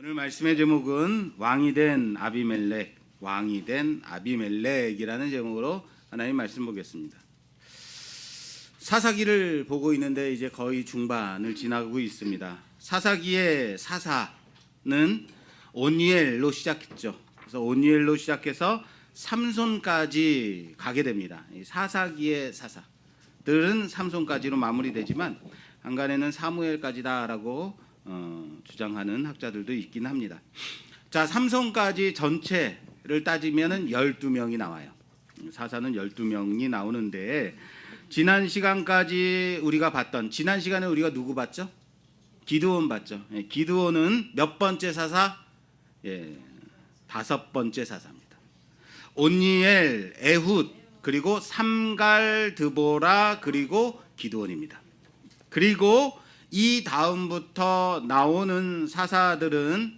오늘 말씀의 제목은 왕이 된 아비멜렉이라는 제목으로 하나님 말씀 보겠습니다. 사사기를 보고 있는데 이제 거의 중반을 지나고 있습니다. 사사기의 사사는 오니엘로 시작했죠. 그래서 오니엘로 시작해서 삼손까지 가게 됩니다. 사사기의 사사들은 삼손까지로 마무리되지만 한간에는 사무엘까지다라고 주장하는 학자들도 있긴 합니다. 자, 삼손까지 전체를 따지면은 12명이 나와요. 사사는 12명이 나오는데 지난 시간에 우리가 누구 봤죠? 기드온 봤죠. 기드온은 몇 번째 사사? 5번째 사사입니다. 온니엘, 에훗, 그리고 삼갈, 드보라, 그리고 기드온입니다. 그리고 이 다음부터 나오는 사사들은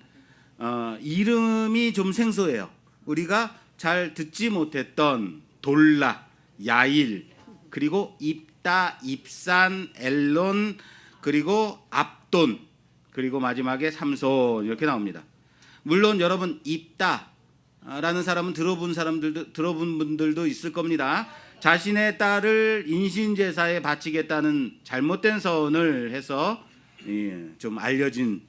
이름이 좀 생소해요. 우리가 잘 듣지 못했던 돌라, 야일, 그리고 입다, 입산, 엘론, 그리고 압돈, 그리고 마지막에 삼손 이렇게 나옵니다. 물론 여러분 입다라는 사람은 들어본 분들도 있을 겁니다. 자신의 딸을 인신제사에 바치겠다는 잘못된 선을 해서 좀 알려진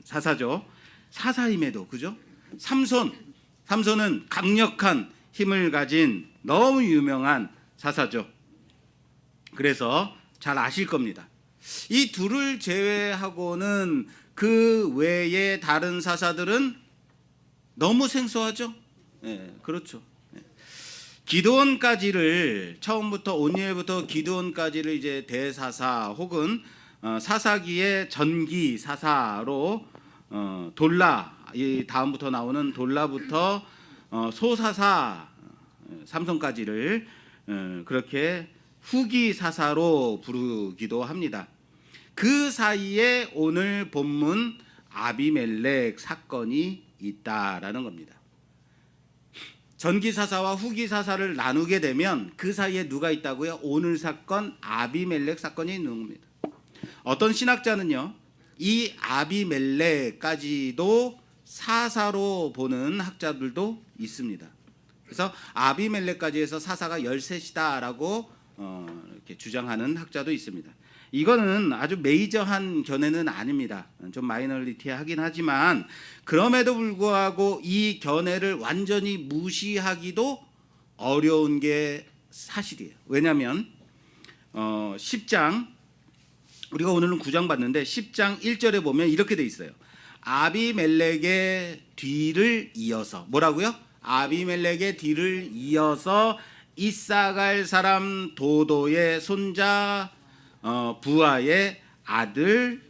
사사죠. 사사임에도 그죠? 삼손은 강력한 힘을 가진 너무 유명한 사사죠. 그래서 잘 아실 겁니다. 이 둘을 제외하고는 그 외의 다른 사사들은 너무 생소하죠. 그렇죠. 기드온까지를 처음부터 오니엘부터 기드온까지를 이제 대사사 혹은 사사기의 전기 사사로 돌라, 이 다음부터 나오는 돌라부터 소사사 삼손까지를 그렇게 후기 사사로 부르기도 합니다. 그 사이에 오늘 본문 아비멜렉 사건이 있다라는 겁니다. 전기사사와 후기사사를 나누게 되면 그 사이에 누가 있다고요? 오늘 사건 아비멜렉 사건이 있는 겁니다. 어떤 신학자는요, 이 아비멜렉까지도 사사로 보는 학자들도 있습니다. 그래서 아비멜렉까지 해서 사사가 13이다라고 이렇게 주장하는 학자도 있습니다. 이거는 아주 메이저한 견해는 아닙니다. 좀 마이너리티하긴 하지만 그럼에도 불구하고 이 견해를 완전히 무시하기도 어려운 게 사실이에요. 왜냐하면 10장, 우리가 오늘은 9장 봤는데 10장 1절에 보면 이렇게 돼 있어요. 아비멜렉의 뒤를 이어서 뭐라고요? 아비멜렉의 뒤를 이어서 이사갈 사람 도도의 손자 부하의 아들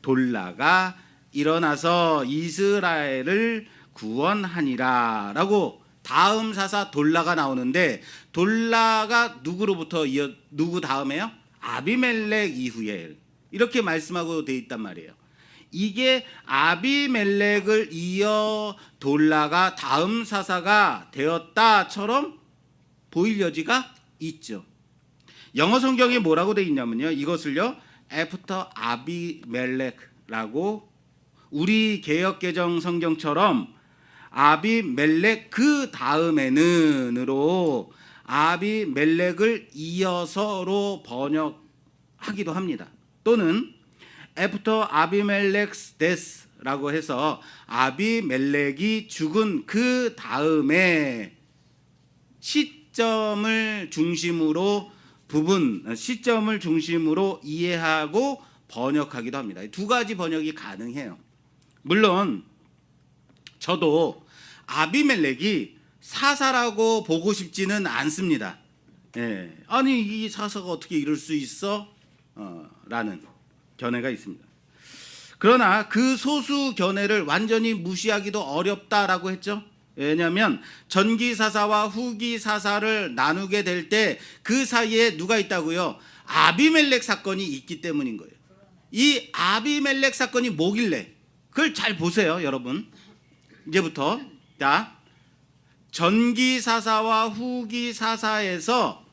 돌라가 일어나서 이스라엘을 구원하니라 라고 다음 사사 돌라가 나오는데, 돌라가 누구 다음에요? 아비멜렉 이후에 이렇게 말씀하고 돼 있단 말이에요. 이게 아비멜렉을 이어 돌라가 다음 사사가 되었다처럼 보일 여지가 있죠. 영어 성경에 뭐라고 돼 있냐면요, 이것을요 after 아비멜렉라고, 우리 개역개정 성경처럼 아비멜렉 그 다음에는으로 아비멜렉을 이어서로 번역하기도 합니다. 또는 after 아비멜렉's death라고 해서 아비멜렉이 죽은 그 다음에 시점을 중심으로 이해하고 번역하기도 합니다. 두 가지 번역이 가능해요. 물론 저도 아비멜렉이 사사라고 보고 싶지는 않습니다. 아니 이 사사가 어떻게 이럴 수 있어? 라는 견해가 있습니다. 그러나 그 소수 견해를 완전히 무시하기도 어렵다라고 했죠. 왜냐하면 전기사사와 후기사사를 나누게 될 때 그 사이에 누가 있다고요? 아비멜렉 사건이 있기 때문인 거예요. 이 아비멜렉 사건이 뭐길래? 그걸 잘 보세요, 여러분. 이제부터 자, 전기사사와 후기사사에서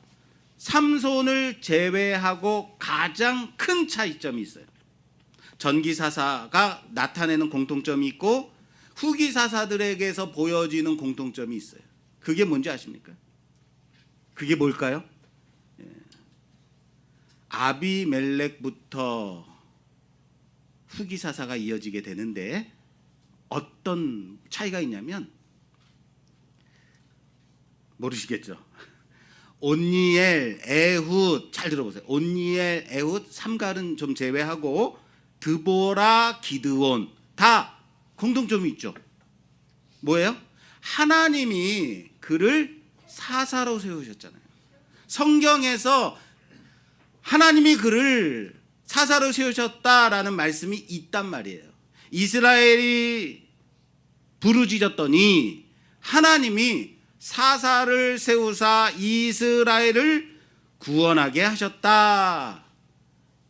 삼손을 제외하고 가장 큰 차이점이 있어요. 전기 사사가 나타내는 공통점이 있고 후기 사사들에게서 보여지는 공통점이 있어요. 그게 뭔지 아십니까? 그게 뭘까요? 아비멜렉부터 후기 사사가 이어지게 되는데 어떤 차이가 있냐면 모르시겠죠? 온니엘, 에훗 잘 들어보세요. 온니엘, 에훗, 삼갈은 좀 제외하고 드보라, 기드온 다 공통점이 있죠. 뭐예요? 하나님이 그를 사사로 세우셨잖아요. 성경에서 하나님이 그를 사사로 세우셨다라는 말씀이 있단 말이에요. 이스라엘이 부르짖었더니 하나님이 사사를 세우사 이스라엘을 구원하게 하셨다.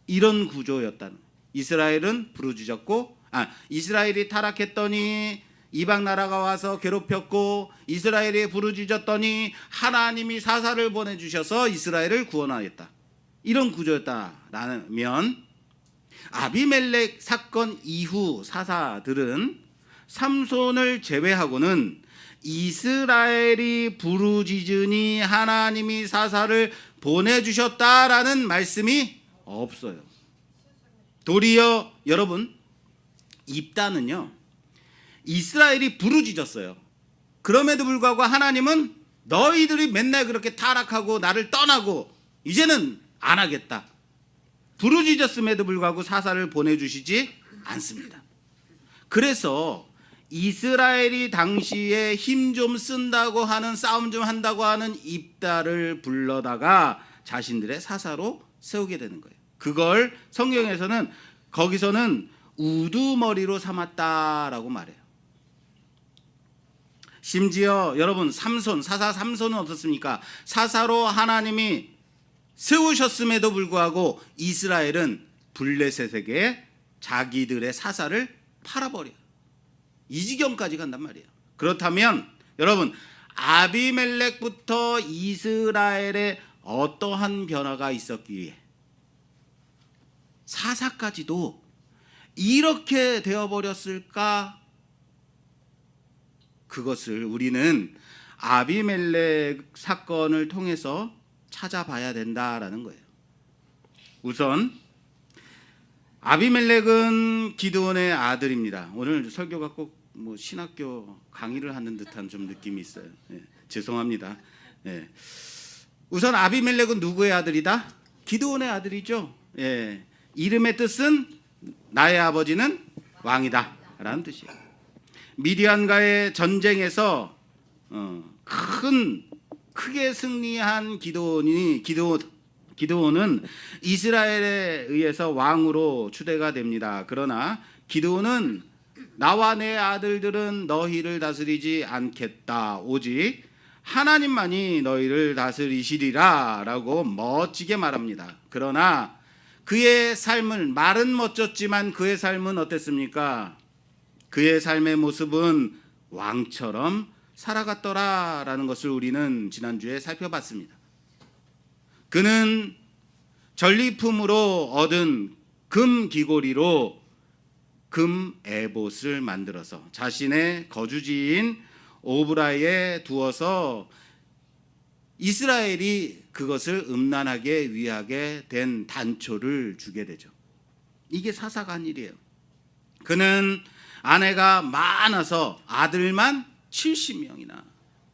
이런 구조였다는. 이스라엘은 부르짖었고, 이스라엘이 타락했더니 이방 나라가 와서 괴롭혔고, 이스라엘이 부르짖었더니 하나님이 사사를 보내주셔서 이스라엘을 구원하였다. 이런 구조였다라면 아비멜렉 사건 이후 사사들은 삼손을 제외하고는 이스라엘이 부르짖으니 하나님이 사사를 보내주셨다라는 말씀이 없어요. 도리어 여러분, 입다는요 이스라엘이 부르짖었어요. 그럼에도 불구하고 하나님은 너희들이 맨날 그렇게 타락하고 나를 떠나고 이제는 안 하겠다. 부르짖었음에도 불구하고 사사를 보내주시지 않습니다. 그래서 이스라엘이 당시에 힘 좀 쓴다고 하는, 싸움 좀 한다고 하는 입다를 불러다가 자신들의 사사로 세우게 되는 거예요. 그걸 성경에서는 거기서는 우두머리로 삼았다라고 말해요. 심지어 여러분 사사 삼손은 어떻습니까? 사사로 하나님이 세우셨음에도 불구하고 이스라엘은 블레셋에게 자기들의 사사를 팔아버려요. 이 지경까지 간단 말이에요. 그렇다면 여러분 아비멜렉부터 이스라엘에 어떠한 변화가 있었기에 사사까지도 이렇게 되어버렸을까? 그것을 우리는 아비멜렉 사건을 통해서 찾아봐야 된다라는 거예요. 우선 아비멜렉은 기드온의 아들입니다. 오늘 설교가 꼭 신학교 강의를 하는 듯한 좀 느낌이 있어요. 죄송합니다. 우선 아비멜렉은 누구의 아들이다? 기드온의 아들이죠. 이름의 뜻은 나의 아버지는 왕이다 라는 뜻이에요. 미디안과의 전쟁에서 크게 승리한 기드온은 이스라엘에 의해서 왕으로 추대가 됩니다. 그러나 기드온은 나와 내 아들들은 너희를 다스리지 않겠다. 오직 하나님만이 너희를 다스리시리라 라고 멋지게 말합니다. 그러나 그의 삶은, 말은 멋졌지만 그의 삶은 어땠습니까? 그의 삶의 모습은 왕처럼 살아갔더라라는 것을 우리는 지난주에 살펴봤습니다. 그는 전리품으로 얻은 금 귀고리로 금 에봇을 만들어서 자신의 거주지인 오브라에 두어서 이스라엘이 그것을 음란하게 위하게 된 단초를 주게 되죠. 이게 사사가 한 일이에요. 그는 아내가 많아서 아들만 70명이나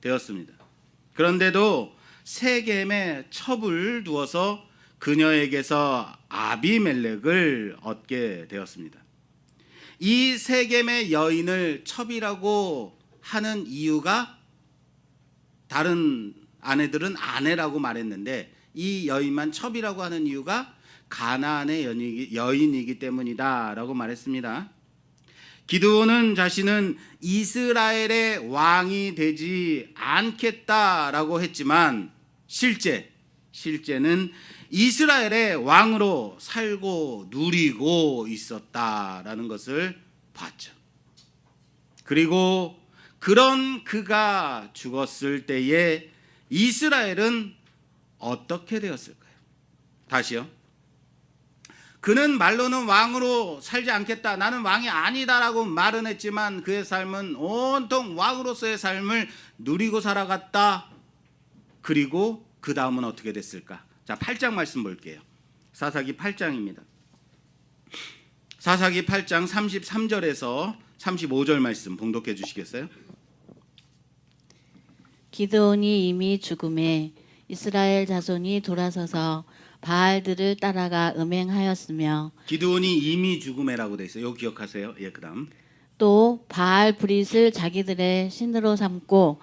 되었습니다. 그런데도 세겜에 첩을 두어서 그녀에게서 아비멜렉을 얻게 되었습니다. 이 세겜의 여인을 첩이라고 하는 이유가, 다른 아내들은 아내라고 말했는데 이 여인만 첩이라고 하는 이유가 가나안의 여인이기 때문이다라고 말했습니다. 기드온은 자신은 이스라엘의 왕이 되지 않겠다라고 했지만 실제는 이스라엘의 왕으로 살고 누리고 있었다라는 것을 봤죠. 그리고 그런 그가 죽었을 때에 이스라엘은 어떻게 되었을까요? 다시요. 그는 말로는 왕으로 살지 않겠다, 나는 왕이 아니다라고 말은 했지만 그의 삶은 온통 왕으로서의 삶을 누리고 살아갔다. 그리고 그 다음은 어떻게 됐을까? 자, 8장 말씀 볼게요. 사사기 8장입니다. 사사기 8장 33절에서 35절 말씀 봉독해 주시겠어요? 기드온이 이미 죽음에 이스라엘 자손이 돌아서서 바알들을 따라가 음행하였으며, 기드온이 이미 죽음에라고 돼 있어요. 이거 기억하세요. 예, 그다음. 또 바알 브릿을 자기들의 신으로 삼고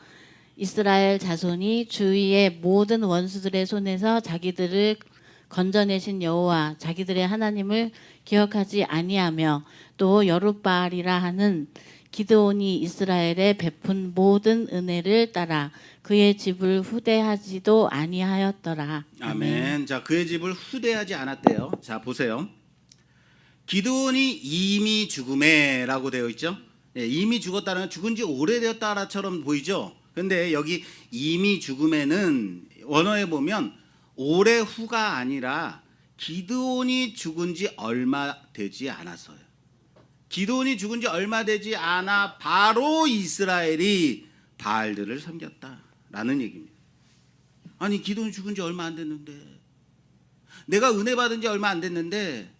이스라엘 자손이 주위의 모든 원수들의 손에서 자기들을 건져내신 여호와 자기들의 하나님을 기억하지 아니하며, 또 여룻바알이라 하는 기드온이 이스라엘에 베푼 모든 은혜를 따라 그의 집을 후대하지도 아니하였더라. 아멘. 자, 그의 집을 후대하지 않았대요. 자, 보세요. 기드온이 이미 죽음에라고 되어 있죠. 예, 이미 죽었다는 죽은 지 오래되었다라처럼 보이죠. 근데 여기 이미 죽음에는 원어에 보면 오래 후가 아니라 기드온이 죽은 지 얼마 되지 않았어요. 기드온이 죽은 지 얼마 되지 않아 바로 이스라엘이 바알들을 섬겼다라는 얘기입니다. 아니, 기드온이 죽은 지 얼마 안 됐는데, 내가 은혜 받은 지 얼마 안 됐는데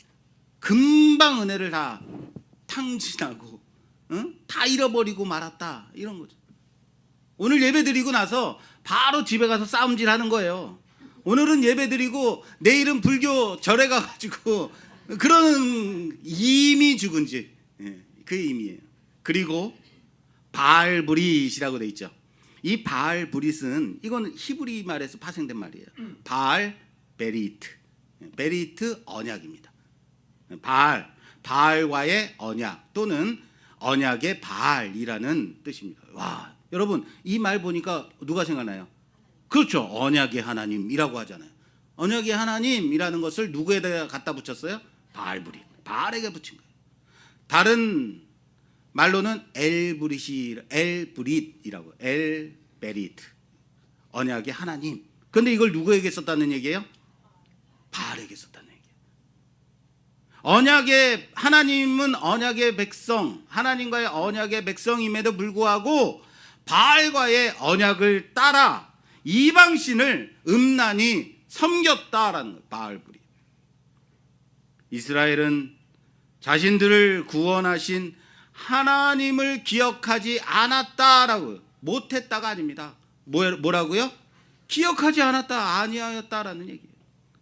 금방 은혜를 다 탕진하고, 응? 다 잃어버리고 말았다, 이런 거죠. 오늘 예배 드리고 나서 바로 집에 가서 싸움질 하는 거예요. 오늘은 예배 드리고 내일은 불교 절에 가가지고, 그런 이미 죽은 지, 예, 그 의미예요. 그리고 바알브릿이라고 돼 있죠. 이 바알브릿은 이건 히브리 말에서 파생된 말이에요. 바알 베리트, 베리트 언약입니다. 바알과의 언약 또는 언약의 바알이라는 뜻입니다. 와, 여러분 이 말 보니까 누가 생각나요? 그렇죠, 언약의 하나님이라고 하잖아요. 언약의 하나님이라는 것을 누구에다 갖다 붙였어요? 바알브릿, 바알에게 붙인 거예요. 다른 말로는 엘브릿이라고, 엘베리트, 언약의 하나님. 근데 이걸 누구에게 썼다는 얘기예요? 바알에게 썼다는 얘기예요. 언약의 하나님은 언약의 백성, 하나님과의 언약의 백성임에도 불구하고 바알과의 언약을 따라 이방신을 음란히 섬겼다라는 거예요. 바알브릿. 이스라엘은 자신들을 구원하신 하나님을 기억하지 않았다라고요. 못했다가 아닙니다. 뭐라고요? 기억하지 않았다, 아니하였다라는 얘기예요.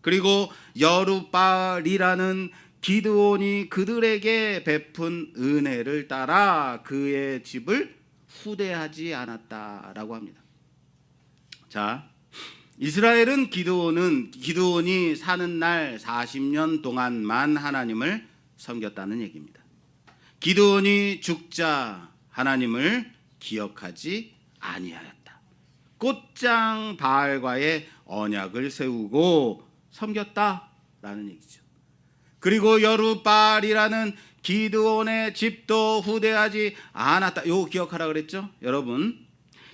그리고 여룻바알이라는 기드온이 그들에게 베푼 은혜를 따라 그의 집을 후대하지 않았다라고 합니다. 자, 이스라엘은 기드온이 사는 날 40년 동안만 하나님을 섬겼다는 얘기입니다. 기드온이 죽자 하나님을 기억하지 아니하였다. 곧장 바알과의 언약을 세우고 섬겼다라는 얘기죠. 그리고 여룻바알이라는 기드온의 집도 후대하지 않았다. 이거 기억하라 그랬죠? 여러분,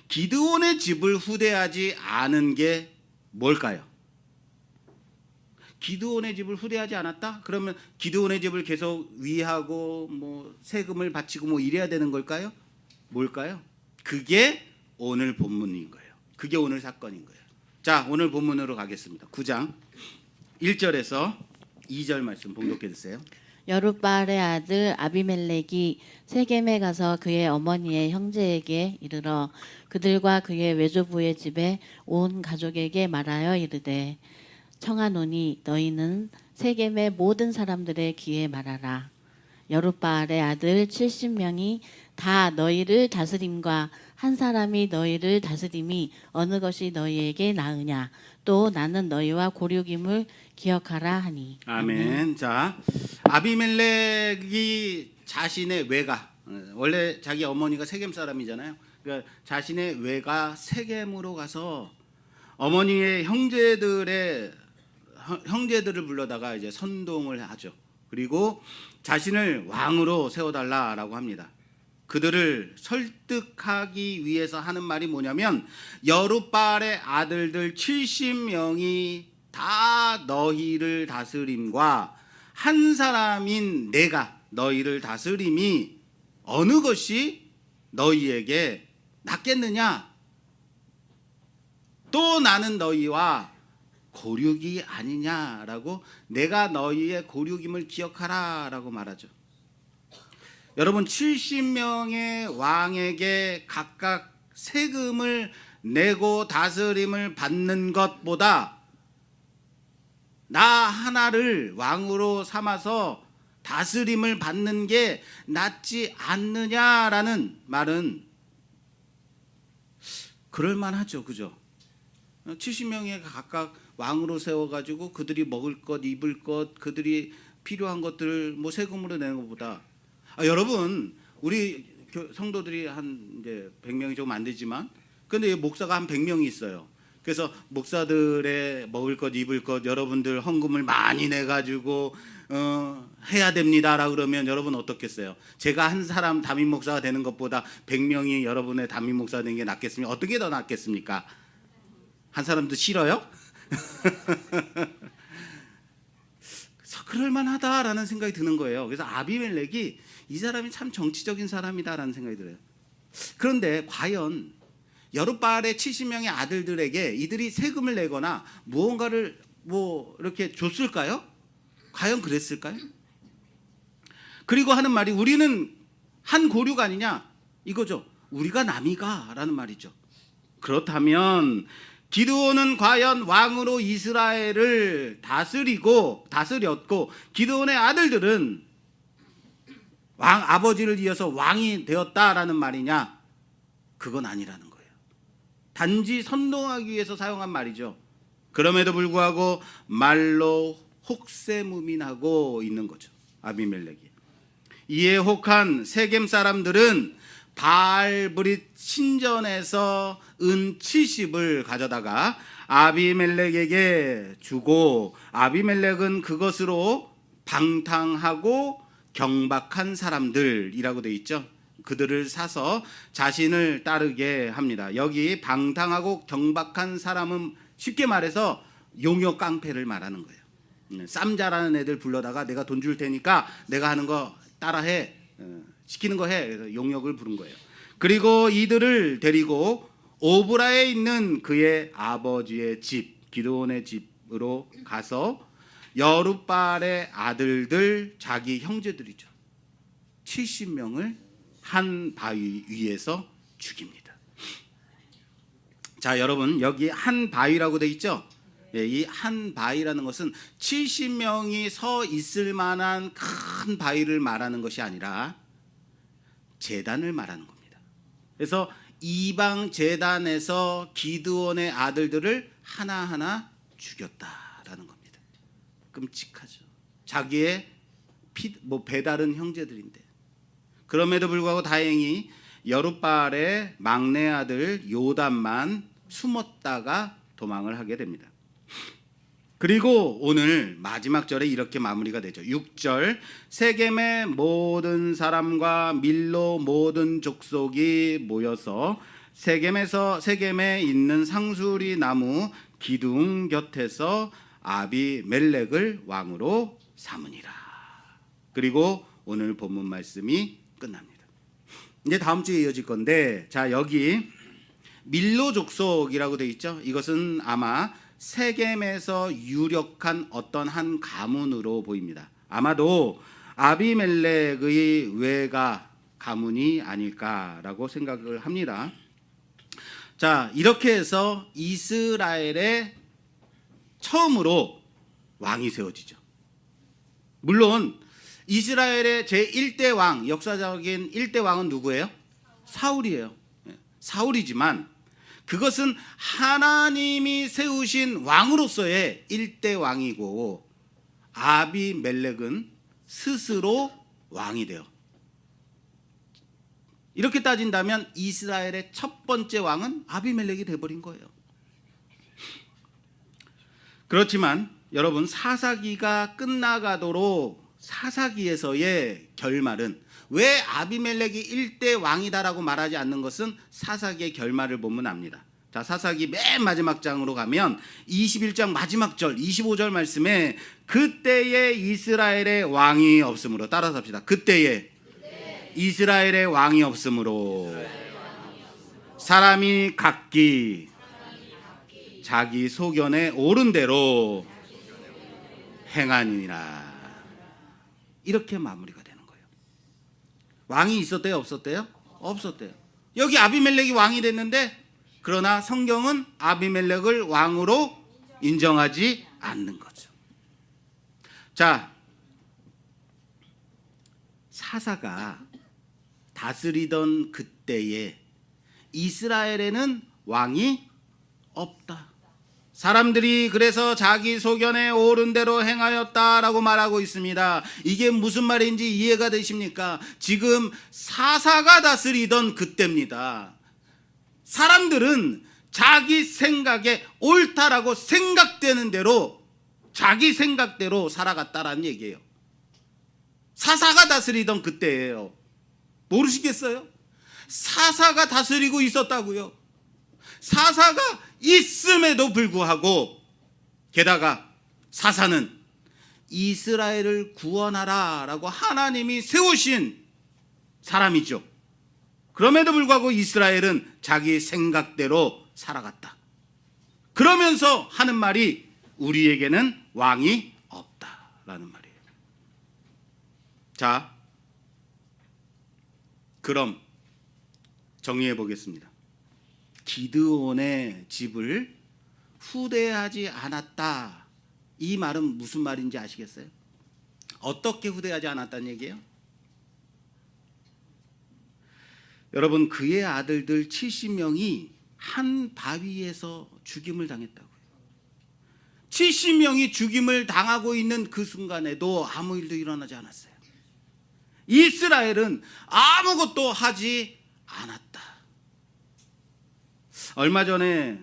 기드온의 집을 후대하지 않은 게 뭘까요? 기드온의 집을 후대하지 않았다? 그러면 기드온의 집을 계속 위하고 뭐 세금을 바치고 뭐 이래야 되는 걸까요? 뭘까요? 그게 오늘 본문인 거예요. 그게 오늘 사건인 거예요. 자, 오늘 본문으로 가겠습니다. 9장 1절에서 2절 말씀 봉독해 주세요. 여룻바알의 아들 아비멜렉이 세겜에 가서 그의 어머니의 형제에게 이르러 그들과 그의 외조부의 집에 온 가족에게 말하여 이르되, 청하노니 너희는 세겜의 모든 사람들의 귀에 말하라. 여룻바알의 아들 70명이 다 너희를 다스림과 한 사람이 너희를 다스림이 어느 것이 너희에게 나으냐. 또 나는 너희와 고륙임을 기억하라 하니. 아멘. 자, 아비멜렉이 자신의 외가, 원래 자기 어머니가 세겜 사람이잖아요. 그러니까 자신의 외가 세겜으로 가서 어머니의 형제들을 불러다가 이제 선동을 하죠. 그리고 자신을 왕으로 세워달라라고 합니다. 그들을 설득하기 위해서 하는 말이 뭐냐면, 여룻바알의 아들들 70명이 다 너희를 다스림과 한 사람인 내가 너희를 다스림이 어느 것이 너희에게 낫겠느냐? 또 나는 너희와 고륙이 아니냐라고, 내가 너희의 고륙임을 기억하라라고 말하죠. 여러분, 70명의 왕에게 각각 세금을 내고 다스림을 받는 것보다 나 하나를 왕으로 삼아서 다스림을 받는 게 낫지 않느냐라는 말은 그럴만하죠. 그죠? 70명에 각각 왕으로 세워가지고 그들이 먹을 것, 입을 것, 그들이 필요한 것들을 뭐 세금으로 내는 것보다, 여러분, 우리 성도들이 한 이제 100명이 조금 안 되지만, 근데 목사가 한 100명이 있어요. 그래서 목사들의 먹을 것, 입을 것, 여러분들 헌금을 많이 내가지고 해야 됩니다라 그러면 여러분 어떻겠어요? 제가 한 사람 담임 목사가 되는 것보다 100명이 여러분의 담임 목사가 되는 게 낫겠습니까? 어떻게 더 낫겠습니까? 한 사람도 싫어요? 그럴만하다라는 생각이 드는 거예요. 그래서 아비멜렉이 이 사람이 참 정치적인 사람이다라는 생각이 들어요. 그런데 과연 여룻바알의 70명의 아들들에게 이들이 세금을 내거나 무언가를 뭐 이렇게 줬을까요? 과연 그랬을까요? 그리고 하는 말이 우리는 한 고륙 아니냐 이거죠. 우리가 남이가라는 말이죠. 그렇다면 기드온은 과연 왕으로 이스라엘을 다스렸고 기드온의 아들들은 아버지를 이어서 왕이 되었다라는 말이냐? 그건 아니라는 거예요. 단지 선동하기 위해서 사용한 말이죠. 그럼에도 불구하고 말로 혹세무민하고 있는 거죠. 아비멜렉이. 이에 혹한 세겜 사람들은 바알브릿 신전에서 은 70을 가져다가 아비멜렉에게 주고, 아비멜렉은 그것으로 방탕하고 경박한 사람들이라고 되어 있죠. 그들을 사서 자신을 따르게 합니다. 여기 방탕하고 경박한 사람은 쉽게 말해서 용역 깡패를 말하는 거예요. 쌈 잘하는 애들 불러다가 내가 돈 줄 테니까 내가 하는 거 따라해, 시키는 거 해. 그래서 용역을 부른 거예요. 그리고 이들을 데리고 오브라에 있는 그의 아버지의 집, 기드온의 집으로 가서 여룻바알의 아들들, 자기 형제들이죠, 70명을 한 바위 위에서 죽입니다. 자, 여러분, 여기 한 바위라고 돼 있죠? 이 한 바위라는 것은 70명이 서 있을 만한 큰 바위를 말하는 것이 아니라 제단을 말하는 겁니다. 그래서 이방 제단에서 기드온의 아들들을 하나하나 죽였다라는 겁니다. 끔찍하죠. 자기의 배다른 형제들인데. 그럼에도 불구하고 다행히 여룻바알의 막내 아들 요담만 숨었다가 도망을 하게 됩니다. 그리고 오늘 마지막 절에 이렇게 마무리가 되죠. 6절, 세겜의 모든 사람과 밀로 모든 족속이 모여서 세겜에 있는 상수리 나무 기둥 곁에서 아비멜렉을 왕으로 삼으니라. 그리고 오늘 본문 말씀이 끝납니다. 이제 다음 주에 이어질 건데, 자, 여기 밀로 족속이라고 되어 있죠. 이것은 아마 세겜에서 유력한 어떤 한 가문으로 보입니다. 아마도 아비멜렉의 외가 가문이 아닐까라고 생각을 합니다. 자, 이렇게 해서 이스라엘에 처음으로 왕이 세워지죠. 물론 이스라엘의 제1대 왕, 역사적인 1대 왕은 누구예요? 사울이에요. 사울이지만 그것은 하나님이 세우신 왕으로서의 1대 왕이고, 아비멜렉은 스스로 왕이 돼요. 이렇게 따진다면 이스라엘의 첫 번째 왕은 아비멜렉이 돼버린 거예요. 그렇지만 여러분, 사사기가 끝나가도록 사사기에서의 결말은, 왜 아비멜렉이 1대 왕이다라고 말하지 않는 것은 사사기의 결말을 보면 압니다. 자, 사사기 맨 마지막 장으로 가면 21장 마지막 절 25절 말씀에 그때에 이스라엘의 왕이 없으므로, 따라서 합시다. 그때에 이스라엘의 왕이 없으므로 사람이 각기 자기 소견에 옳은 대로 행하니라. 이렇게 마무리가 되는 거예요. 왕이 있었대요, 없었대요? 없었대요. 여기 아비멜렉이 왕이 됐는데, 그러나 성경은 아비멜렉을 왕으로 인정하지 않는 거죠. 자, 사사가 다스리던 그때에 이스라엘에는 왕이 없다. 사람들이 그래서 자기 소견에 옳은 대로 행하였다라고 말하고 있습니다. 이게 무슨 말인지 이해가 되십니까? 지금 사사가 다스리던 그때입니다. 사람들은 자기 생각에 옳다라고 생각되는 대로 자기 생각대로 살아갔다라는 얘기예요. 사사가 다스리던 그때예요. 모르시겠어요? 사사가 다스리고 있었다고요. 사사가 있음에도 불구하고, 게다가 사사는 이스라엘을 구원하라 라고 하나님이 세우신 사람이죠. 그럼에도 불구하고 이스라엘은 자기 생각대로 살아갔다. 그러면서 하는 말이 우리에게는 왕이 없다라는 말이에요. 자, 그럼 정리해 보겠습니다. 기드온의 집을 후대하지 않았다. 이 말은 무슨 말인지 아시겠어요? 어떻게 후대하지 않았다는 얘기예요? 여러분, 그의 아들들 70명이 한 바위에서 죽임을 당했다고요. 70명이 죽임을 당하고 있는 그 순간에도 아무 일도 일어나지 않았어요. 이스라엘은 아무것도 하지 않았다. 얼마 전에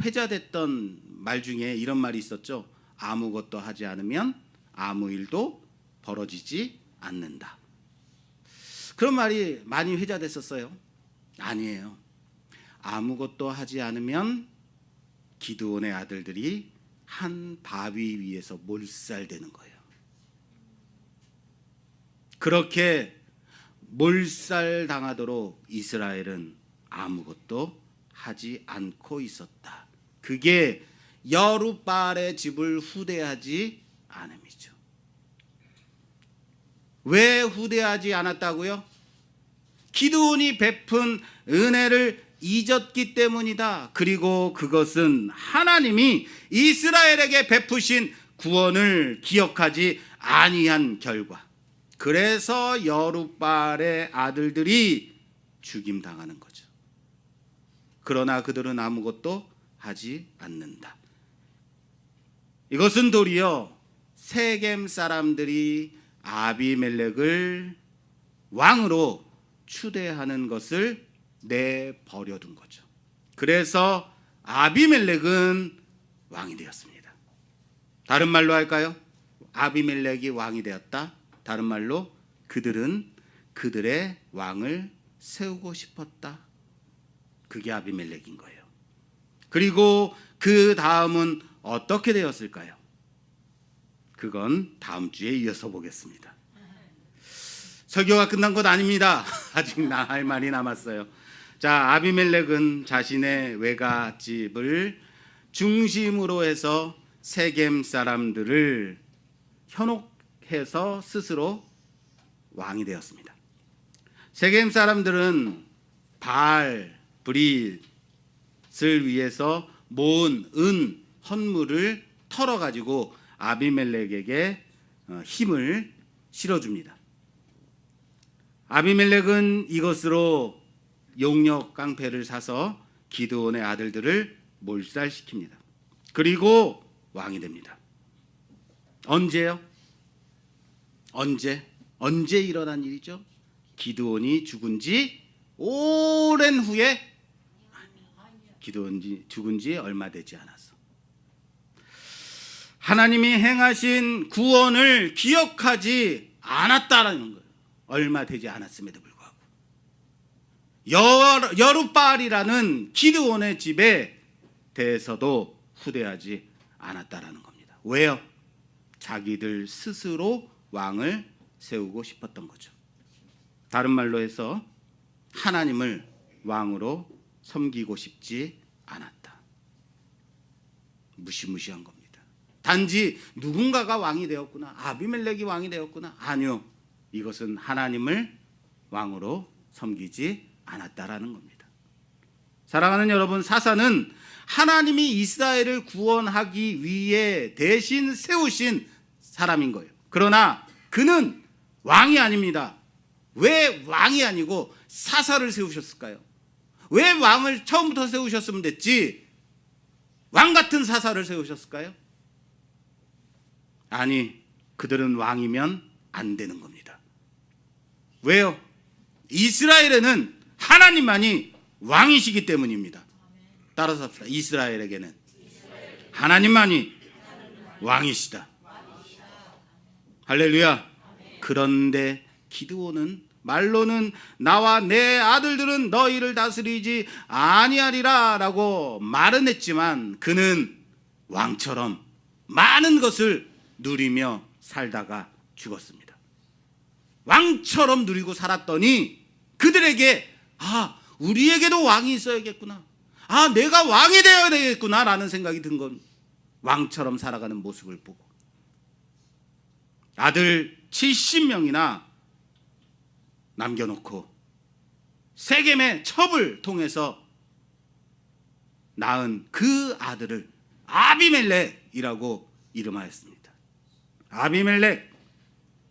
회자됐던 말 중에 이런 말이 있었죠. 아무것도 하지 않으면 아무 일도 벌어지지 않는다. 그런 말이 많이 회자됐었어요. 아니에요. 아무것도 하지 않으면 기드온의 아들들이 한 바위 위에서 몰살되는 거예요. 그렇게 몰살당하도록 이스라엘은 아무것도 하지 않고 있었다. 그게 여룻바알의 집을 후대하지 않음이죠. 왜 후대하지 않았다고요? 기드온이 베푼 은혜를 잊었기 때문이다. 그리고 그것은 하나님이 이스라엘에게 베푸신 구원을 기억하지 아니한 결과. 그래서 여룻바알의 아들들이 죽임당하는 거죠. 그러나 그들은 아무것도 하지 않는다. 이것은 도리어 세겜 사람들이 아비멜렉을 왕으로 추대하는 것을 내버려둔 거죠. 그래서 아비멜렉은 왕이 되었습니다. 다른 말로 할까요? 아비멜렉이 왕이 되었다. 다른 말로 그들은 그들의 왕을 세우고 싶었다. 그게 아비멜렉인 거예요. 그리고 그 다음은 어떻게 되었을까요? 그건 다음 주에 이어서 보겠습니다. 설교가 끝난 것 아닙니다. 아직 할 말이 남았어요. 자, 아비멜렉은 자신의 외갓집을 중심으로 해서 세겜 사람들을 현혹해서 스스로 왕이 되었습니다. 세겜 사람들은 바알, 브릿을 위해서 모은 은, 헌물을 털어가지고 아비멜렉에게 힘을 실어줍니다. 아비멜렉은 이것으로 용역 깡패를 사서 기드온의 아들들을 몰살시킵니다. 그리고 왕이 됩니다. 언제요? 언제 일어난 일이죠? 기드온이 죽은 지 오랜 후에, 기드온이 죽은 지 얼마 되지 않았어. 하나님이 행하신 구원을 기억하지 않았다라는 거예요. 얼마 되지 않았음에도 불구하고. 여룻바알이라는 기드온의 집에 대해서도 후대하지 않았다라는 겁니다. 왜요? 자기들 스스로 왕을 세우고 싶었던 거죠. 다른 말로 해서 하나님을 왕으로 섬기고 싶지 않았다. 무시무시한 겁니다. 단지 누군가가 왕이 되었구나, 아비멜렉이 왕이 되었구나. 아니요, 이것은 하나님을 왕으로 섬기지 않았다라는 겁니다. 사랑하는 여러분, 사사는 하나님이 이스라엘을 구원하기 위해 대신 세우신 사람인 거예요. 그러나 그는 왕이 아닙니다. 왜 왕이 아니고 사사를 세우셨을까요? 왜 왕을 처음부터 세우셨으면 됐지 왕 같은 사사를 세우셨을까요? 아니, 그들은 왕이면 안 되는 겁니다. 왜요? 이스라엘에는 하나님만이 왕이시기 때문입니다. 따라서 합시다. 이스라엘에게는 하나님만이 왕이시다. 할렐루야. 그런데 기드온은 말로는 나와 내 아들들은 너희를 다스리지 아니하리라 라고 말은 했지만 그는 왕처럼 많은 것을 누리며 살다가 죽었습니다. 왕처럼 누리고 살았더니 그들에게 우리에게도 왕이 있어야겠구나, 내가 왕이 되어야 되겠구나 라는 생각이 든 건 왕처럼 살아가는 모습을 보고 아들 70명이나 남겨놓고 세겜의 첩을 통해서 낳은 그 아들을 아비멜렉이라고 이름하였습니다. 아비멜렉,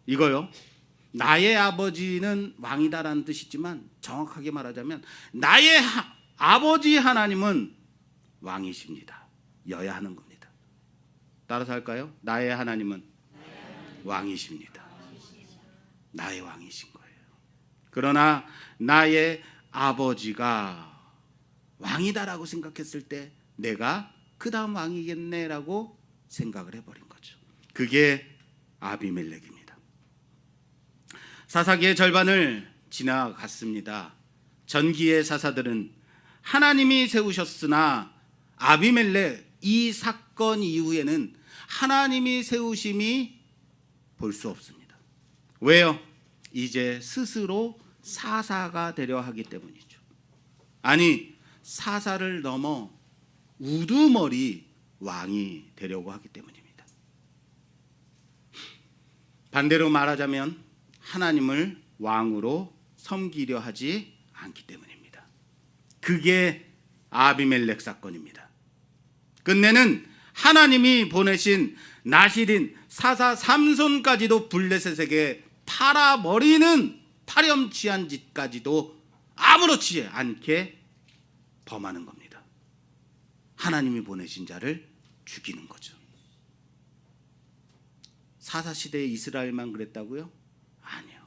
이거요, 나의 아버지는 왕이다라는 뜻이지만 정확하게 말하자면 나의 아버지 하나님은 왕이십니다. 여야 하는 겁니다. 따라서 할까요? 나의 하나님은 왕이십니다. 나의 왕이신 거예요. 그러나 나의 아버지가 왕이다라고 생각했을 때 내가 그 다음 왕이겠네라고 생각을 해버린 거죠. 그게 아비멜렉입니다. 사사기의 절반을 지나갔습니다. 전기의 사사들은 하나님이 세우셨으나 아비멜렉 이 사건 이후에는 하나님이 세우심이 볼 수 없습니다. 왜요? 이제 스스로 사사가 되려 하기 때문이죠. 아니, 사사를 넘어 우두머리 왕이 되려고 하기 때문입니다. 반대로 말하자면 하나님을 왕으로 섬기려 하지 않기 때문입니다. 그게 아비멜렉 사건입니다. 끝내는 하나님이 보내신 나실인 사사 삼손까지도 블레셋에게 팔아버리는 파렴치한 짓까지도 아무렇지 않게 범하는 겁니다. 하나님이 보내신 자를 죽이는 거죠. 사사시대의 이스라엘만 그랬다고요? 아니요.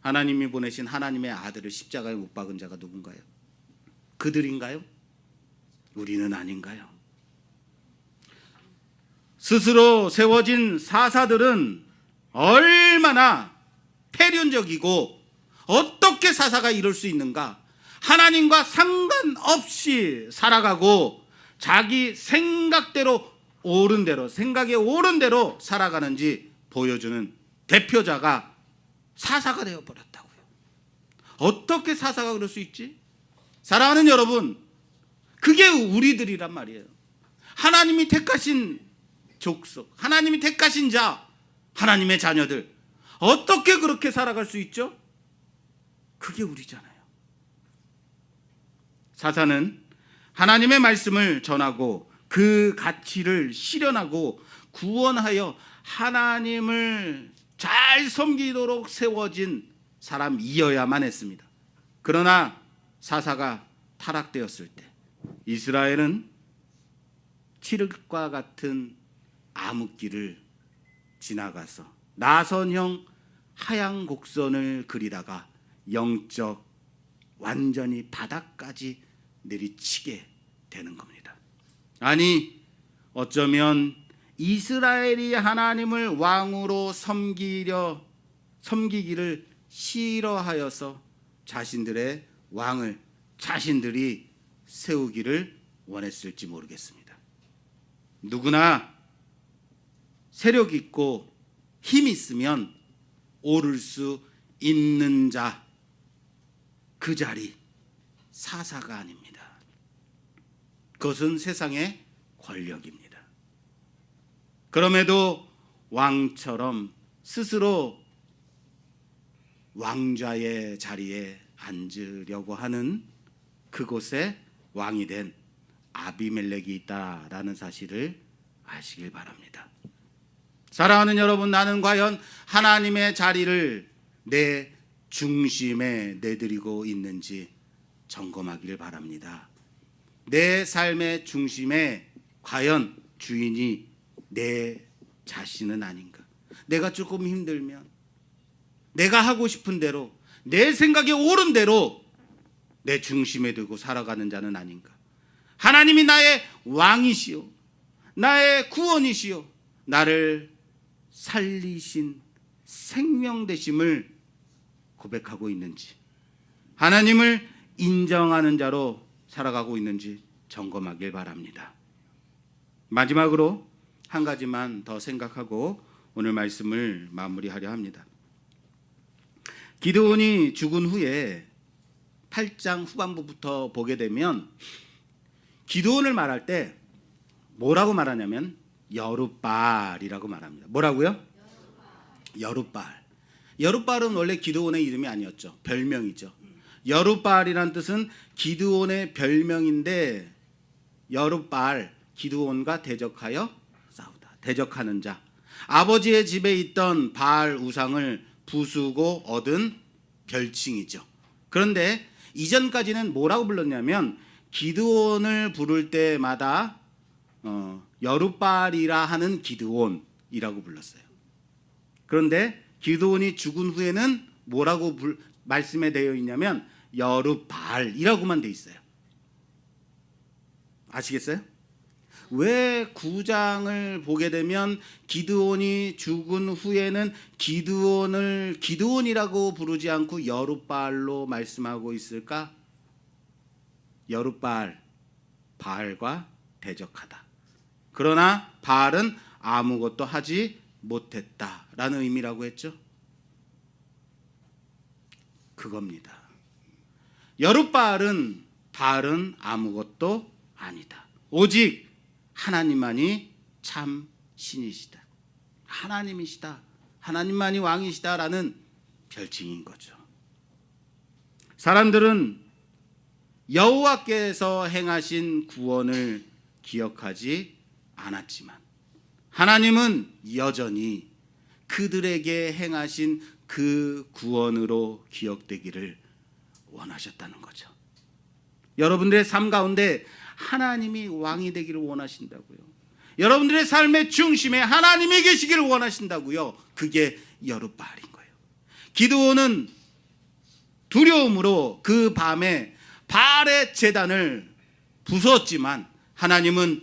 하나님이 보내신 하나님의 아들을 십자가에 못 박은 자가 누군가요? 그들인가요? 우리는 아닌가요? 스스로 세워진 사사들은 얼마나 패륜적이고 어떻게 사사가 이럴 수 있는가? 하나님과 상관없이 살아가고 자기 생각대로 옳은 대로, 생각에 옳은 대로 살아가는지 보여주는 대표자가 사사가 되어버렸다고요. 어떻게 사사가 그럴 수 있지? 사랑하는 여러분, 그게 우리들이란 말이에요. 하나님이 택하신 족속, 하나님이 택하신 자, 하나님의 자녀들, 어떻게 그렇게 살아갈 수 있죠? 그게 우리잖아요. 사사는 하나님의 말씀을 전하고 그 가치를 실현하고 구원하여 하나님을 잘 섬기도록 세워진 사람이어야만 했습니다. 그러나 사사가 타락되었을 때 이스라엘은 칠흑과 같은 암흑기를 지나가서 나선형 하양 곡선을 그리다가 영적 완전히 바닥까지 내리치게 되는 겁니다. 아니, 어쩌면 이스라엘이 하나님을 왕으로 섬기기를 싫어하여서 자신들의 왕을 자신들이 세우기를 원했을지 모르겠습니다. 누구나 세력 있고 힘 있으면 오를 수 있는 자, 그 자리 사사가 아닙니다. 그것은 세상의 권력입니다. 그럼에도 왕처럼 스스로 왕좌의 자리에 앉으려고 하는 그곳에 왕이 된 아비멜렉이 있다라는 사실을 아시길 바랍니다. 사랑하는 여러분, 나는 과연 하나님의 자리를 내 중심에 내드리고 있는지 점검하기를 바랍니다. 내 삶의 중심에 과연 주인이 내 자신은 아닌가? 내가 조금 힘들면 내가 하고 싶은 대로 내 생각에 옳은 대로 내 중심에 두고 살아가는 자는 아닌가? 하나님이 나의 왕이시오, 나의 구원이시오, 나를 살리신 생명 되심을 고백하고 있는지, 하나님을 인정하는 자로 살아가고 있는지 점검하길 바랍니다. 마지막으로 한 가지만 더 생각하고 오늘 말씀을 마무리하려 합니다. 기드온이 죽은 후에 8장 후반부부터 보게 되면 기드온을 말할 때 뭐라고 말하냐면 여룻바알이라고 말합니다. 뭐라고요? 여룻바알. 여룻바알은 원래 기드온의 이름이 아니었죠. 별명이죠. 여룻바알이란 뜻은 기드온의 별명인데, 여룻바알, 기드온과 대적하여 싸우다, 대적하는 자, 아버지의 집에 있던 바알 우상을 부수고 얻은 별칭이죠. 그런데 이전까지는 뭐라고 불렀냐면 기드온을 부를 때마다 여룻바알이라 하는 기드온이라고 불렀어요. 그런데 기드온이 죽은 후에는 뭐라고 말씀에 되어 있냐면 여룻바알이라고만 되어 있어요. 아시겠어요? 왜 9장을 보게 되면 기드온이 죽은 후에는 기드온을 기드온이라고 부르지 않고 여룻바알로 말씀하고 있을까? 여룻바알, 바알과 대적하다. 그러나 바알은 아무것도 하지 못했다라는 의미라고 했죠. 그겁니다. 여룻바알은 바알은 아무것도 아니다. 오직 하나님만이 참 신이시다, 하나님이시다, 하나님만이 왕이시다라는 별칭인 거죠. 사람들은 여호와께서 행하신 구원을 기억하지 않았지만 하나님은 여전히 그들에게 행하신 그 구원으로 기억되기를 원하셨다는 거죠. 여러분들의 삶 가운데 하나님이 왕이 되기를 원하신다고요. 여러분들의 삶의 중심에 하나님이 계시기를 원하신다고요. 그게 여룻바알인 거예요. 기드온은 두려움으로 그 밤에 바알의 제단을 부쉈지만 하나님은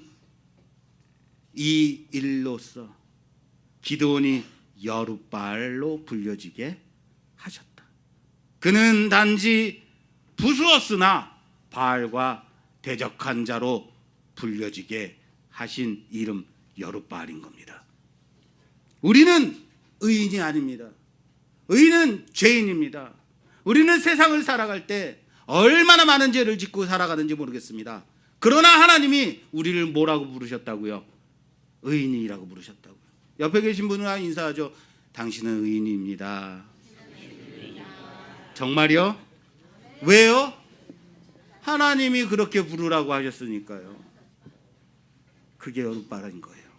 이 일로써 기드온이 여룻바알로 불려지게 하셨다. 그는 단지 부수었으나 바알과 대적한 자로 불려지게 하신 이름 여룻바알인 겁니다. 우리는 의인이 아닙니다. 의인은 죄인입니다. 우리는 세상을 살아갈 때 얼마나 많은 죄를 짓고 살아가는지 모르겠습니다. 그러나 하나님이 우리를 뭐라고 부르셨다고요? 의인이라고 부르셨다고요. 옆에 계신 분과 인사하죠. 당신은 의인입니다. 정말요? 왜요? 하나님이 그렇게 부르라고 하셨으니까요. 그게 여룻바알인 거예요.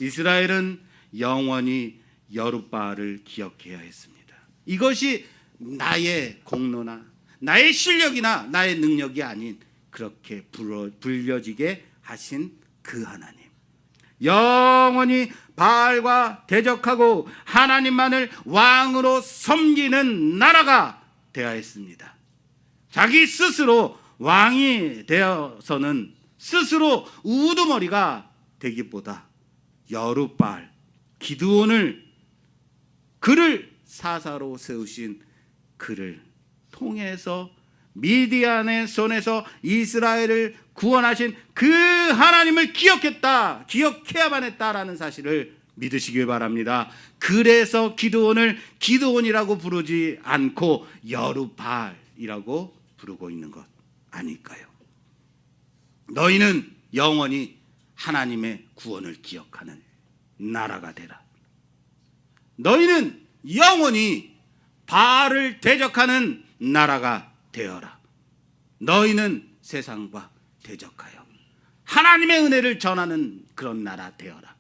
이스라엘은 영원히 여룻바알을 기억해야 했습니다. 이것이 나의 공로나 나의 실력이나 나의 능력이 아닌 그렇게 불려지게 하신 그 하나님, 영원히 바알과 대적하고 하나님만을 왕으로 섬기는 나라가 되어야 했습니다. 자기 스스로 왕이 되어서는 스스로 우두머리가 되기보다 여룻바알, 기드온을, 그를 사사로 세우신 그를 통해서 미디안의 손에서 이스라엘을 구원하신 그 하나님을 기억해야만 했다라는 사실을 믿으시길 바랍니다. 그래서 기드온을 기드온이라고 부르지 않고 여루발이라고 부르고 있는 것 아닐까요? 너희는 영원히 하나님의 구원을 기억하는 나라가 되라. 너희는 영원히 바알을 대적하는 나라가 되어라. 너희는 세상과 대적하여 하나님의 은혜를 전하는 그런 나라 되어라.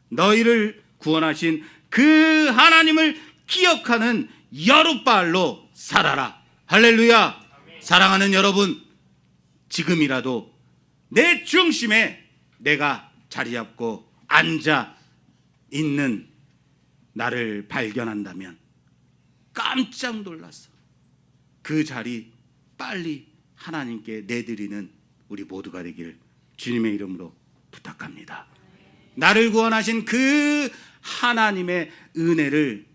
너희를 구원하신 그 하나님을 기억하는 여룻바알로 살아라. 할렐루야. 사랑하는 여러분, 지금이라도 내 중심에 내가 자리 잡고 앉아 있는 나를 발견한다면 깜짝 놀라서 그 자리 빨리 하나님께 내드리는 우리 모두가 되길 주님의 이름으로 부탁합니다. 나를 구원하신 그 하나님의 은혜를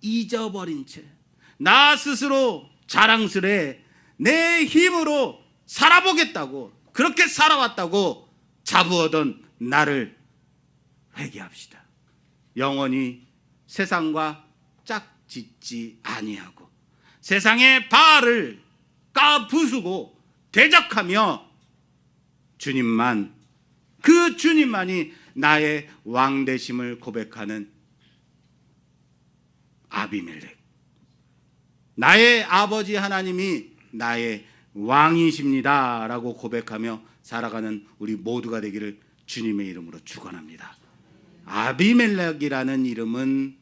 잊어버린 채 나 스스로 자랑스레 내 힘으로 살아보겠다고, 그렇게 살아왔다고 자부하던 나를 회개합시다. 영원히 세상과 짝짓지 아니하고 세상의 바알을 까부수고 대적하며 주님만, 그 주님만이 나의 왕되심을 고백하는 아비멜렉, 나의 아버지 하나님이 나의 왕이십니다 라고 고백하며 살아가는 우리 모두가 되기를 주님의 이름으로 축원합니다. 아비멜렉이라는 이름은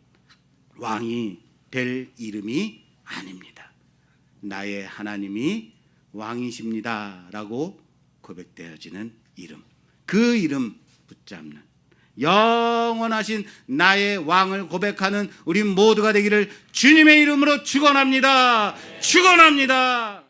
왕이 될 이름이 아닙니다. 나의 하나님이 왕이십니다 라고 고백되어지는 이름, 그 이름 붙잡는 영원하신 나의 왕을 고백하는 우리 모두가 되기를 주님의 이름으로 축원합니다. 축원합니다.